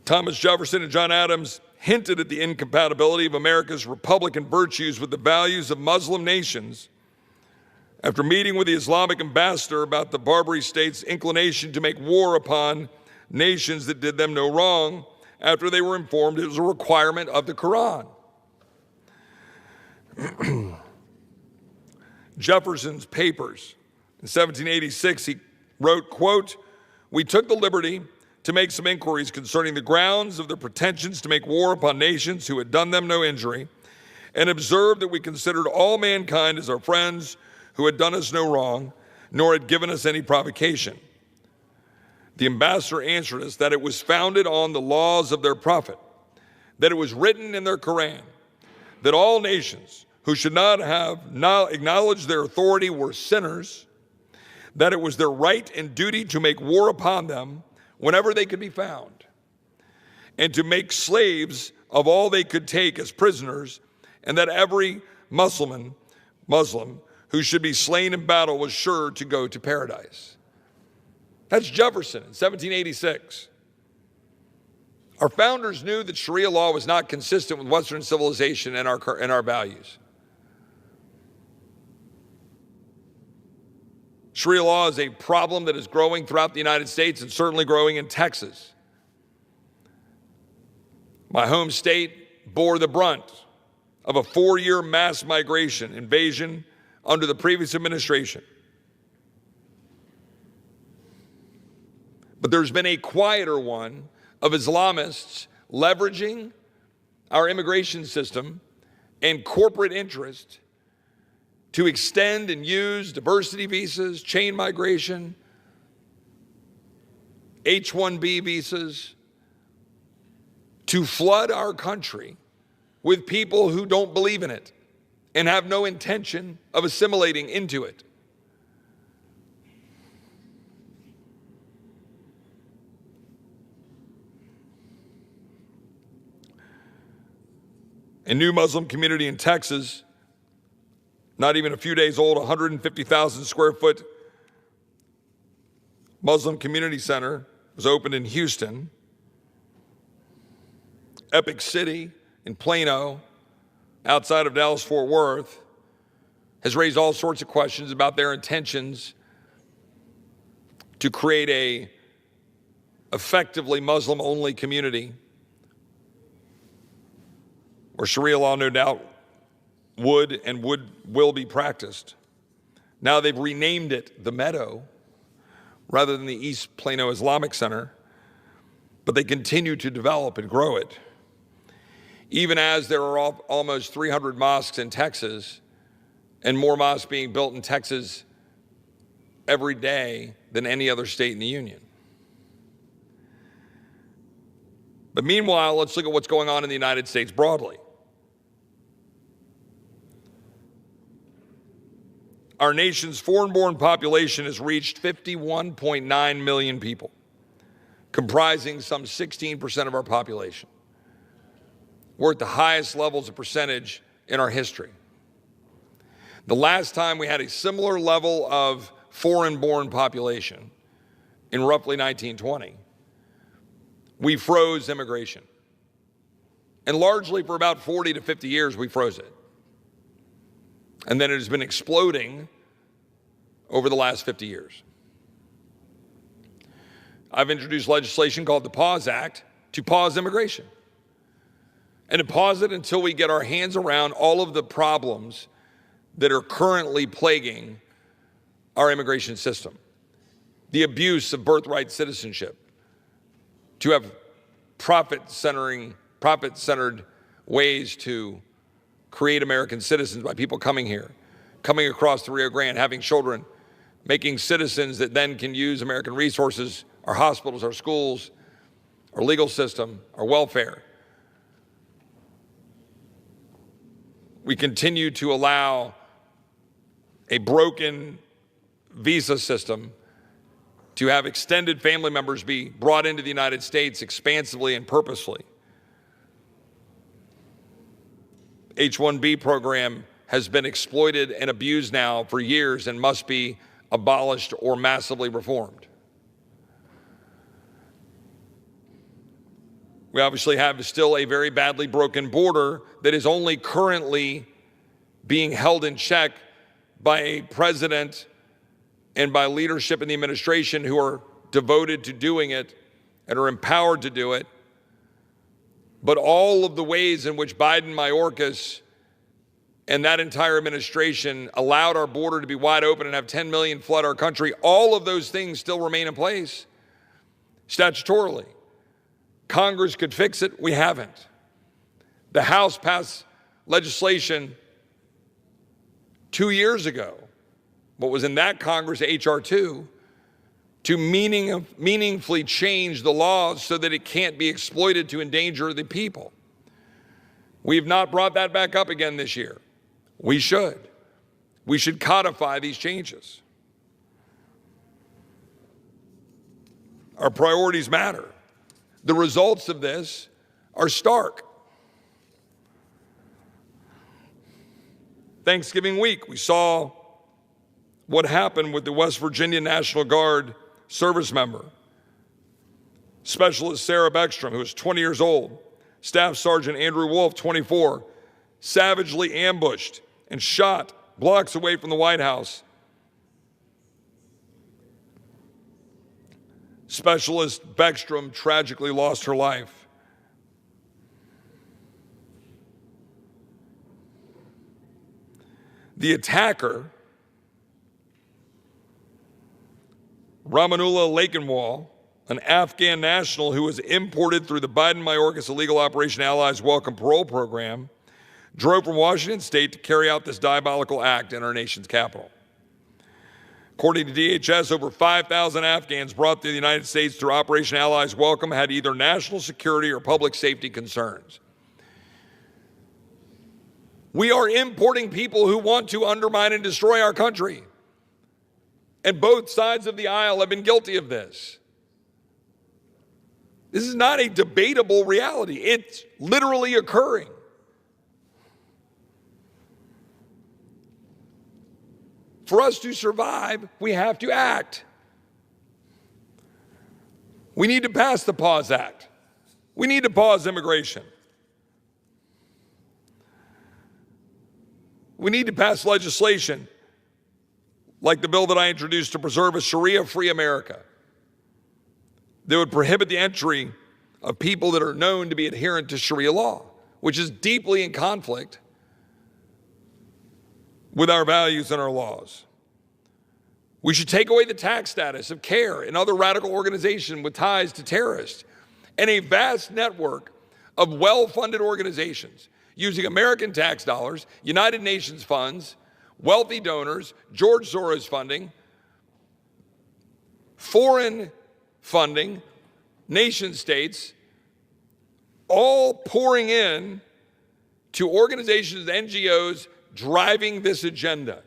Thomas Jefferson and John Adams hinted at the incompatibility of America's Republican virtues with the values of Muslim nations after meeting with the Islamic ambassador about the Barbary states' inclination to make war upon nations that did them no wrong, after they were informed it was a requirement of the Quran. Jefferson's papers. In 1786, he wrote, quote, "We took the liberty to make some inquiries concerning the grounds of their pretensions to make war upon nations who had done them no injury, and observed that we considered all mankind as our friends who had done us no wrong, nor had given us any provocation. The ambassador answered us that it was founded on the laws of their prophet, that it was written in their Quran, that all nations who should not have acknowledged their authority were sinners, that it was their right and duty to make war upon them whenever they could be found, and to make slaves of all they could take as prisoners, and that every Muslim who should be slain in battle was sure to go to paradise." That's Jefferson in 1786. Our founders knew that Sharia law was not consistent with Western civilization and our values. Sharia law is a problem that is growing throughout the United States and certainly growing in Texas. My home state bore the brunt of a 4-year mass migration invasion under the previous administration. But there's been a quieter one of Islamists leveraging our immigration system and corporate interest to extend and use diversity visas, chain migration, H-1B visas, to flood our country with people who don't believe in it and have no intention of assimilating into it. A new Muslim community in Texas, not even a few days old, 150,000 square foot Muslim community center was opened in Houston. Epic City in Plano, outside of Dallas-Fort Worth, has raised all sorts of questions about their intentions to create a effectively Muslim-only community where Sharia law no doubt will be practiced. Now they've renamed it the Meadow rather than the East Plano Islamic Center, but they continue to develop and grow it. Even as there are almost 300 mosques in Texas and more mosques being built in Texas every day than any other state in the union. But meanwhile, let's look at what's going on in the United States broadly. Our nation's foreign-born population has reached 51.9 million people, comprising some 16% of our population. We're at the highest levels of percentage in our history. The last time we had a similar level of foreign-born population, in roughly 1920, we froze immigration. And largely for about 40 to 50 years, we froze it. And then it has been exploding over the last 50 years. I've introduced legislation called the PAUSE Act to pause immigration. And to pause it until we get our hands around all of the problems that are currently plaguing our immigration system. The abuse of birthright citizenship, to have profit-centered ways to create American citizens by people coming here, coming across the Rio Grande, having children, making citizens that then can use American resources, our hospitals, our schools, our legal system, our welfare. We continue to allow a broken visa system to have extended family members be brought into the United States expansively and purposely. H-1B program has been exploited and abused now for years and must be abolished or massively reformed. We obviously have still a very badly broken border that is only currently being held in check by a president and by leadership in the administration who are devoted to doing it and are empowered to do it. But all of the ways in which Biden, Mayorkas, and that entire administration allowed our border to be wide open and have 10 million flood our country, all of those things still remain in place statutorily. Congress could fix it. We haven't. The House passed legislation 2 years ago, what was in that Congress, H.R. 2, to meaningfully change the laws so that it can't be exploited to endanger the people. We have not brought that back up again this year. We should. We should codify these changes. Our priorities matter. The results of this are stark. Thanksgiving week, we saw what happened with the West Virginia National Guard service member, Specialist Sarah Beckstrom, who was 20 years old, Staff Sergeant Andrew Wolf, 24, savagely ambushed and shot blocks away from the White House. Specialist Beckstrom tragically lost her life. The attacker, Ramanullah Lakenwal, an Afghan national who was imported through the Biden-Mayorkas illegal Operation Allies Welcome Parole Program, drove from Washington State to carry out this diabolical act in our nation's capital. According to DHS, over 5,000 Afghans brought to the United States through Operation Allies Welcome had either national security or public safety concerns. We are importing people who want to undermine and destroy our country. And both sides of the aisle have been guilty of this. This is not a debatable reality. It's literally occurring. For us to survive, we have to act. We need to pass the Pause Act. We need to pause immigration. We need to pass legislation like the bill that I introduced to preserve a Sheria-free America that would prohibit the entry of people that are known to be adherent to Sharia law, which is deeply in conflict with our values and our laws. We should take away the tax status of CARE and other radical organizations with ties to terrorists, and a vast network of well-funded organizations using American tax dollars, United Nations funds, wealthy donors, George Soros funding, foreign funding, nation states, all pouring in to organizations and NGOs driving this agenda.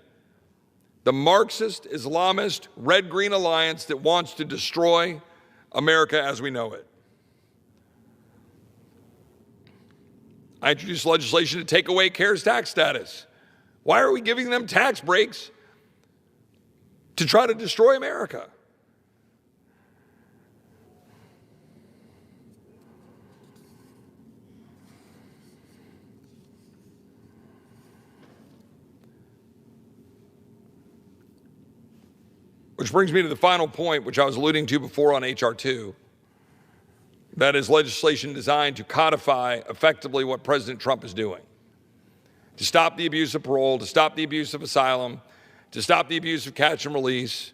The Marxist, Islamist, red-green alliance that wants to destroy America as we know it. I introduced legislation to take away CARE's tax status. Why are we giving them tax breaks to try to destroy America? Which brings me to the final point, which I was alluding to before on H.R. 2. That is legislation designed to codify effectively what President Trump is doing. To stop the abuse of parole, to stop the abuse of asylum, to stop the abuse of catch and release,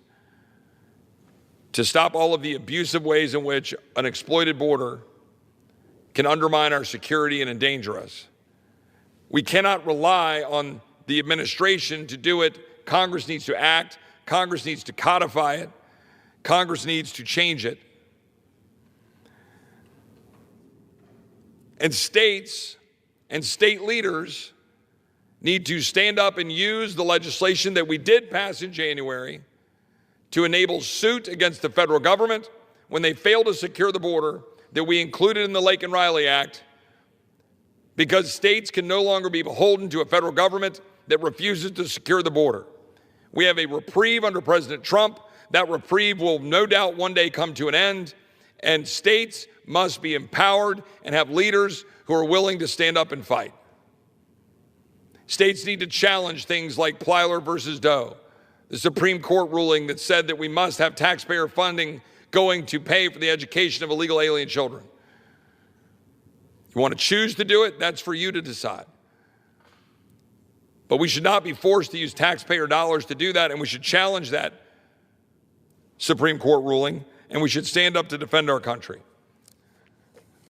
to stop all of the abusive ways in which an exploited border can undermine our security and endanger us. We cannot rely on the administration to do it. Congress needs to act. Congress needs to codify it. Congress needs to change it. And states and state leaders need to stand up and use the legislation that we did pass in January to enable suit against the federal government when they fail to secure the border that we included in the Lake and Riley Act, because states can no longer be beholden to a federal government that refuses to secure the border. We have a reprieve under President Trump. That reprieve will no doubt one day come to an end, and states must be empowered and have leaders who are willing to stand up and fight. States need to challenge things like Plyler versus Doe, the Supreme Court ruling that said that we must have taxpayer funding going to pay for the education of illegal alien children. You want to choose to do it, that's for you to decide. But we should not be forced to use taxpayer dollars to do that, and we should challenge that Supreme Court ruling, and we should stand up to defend our country.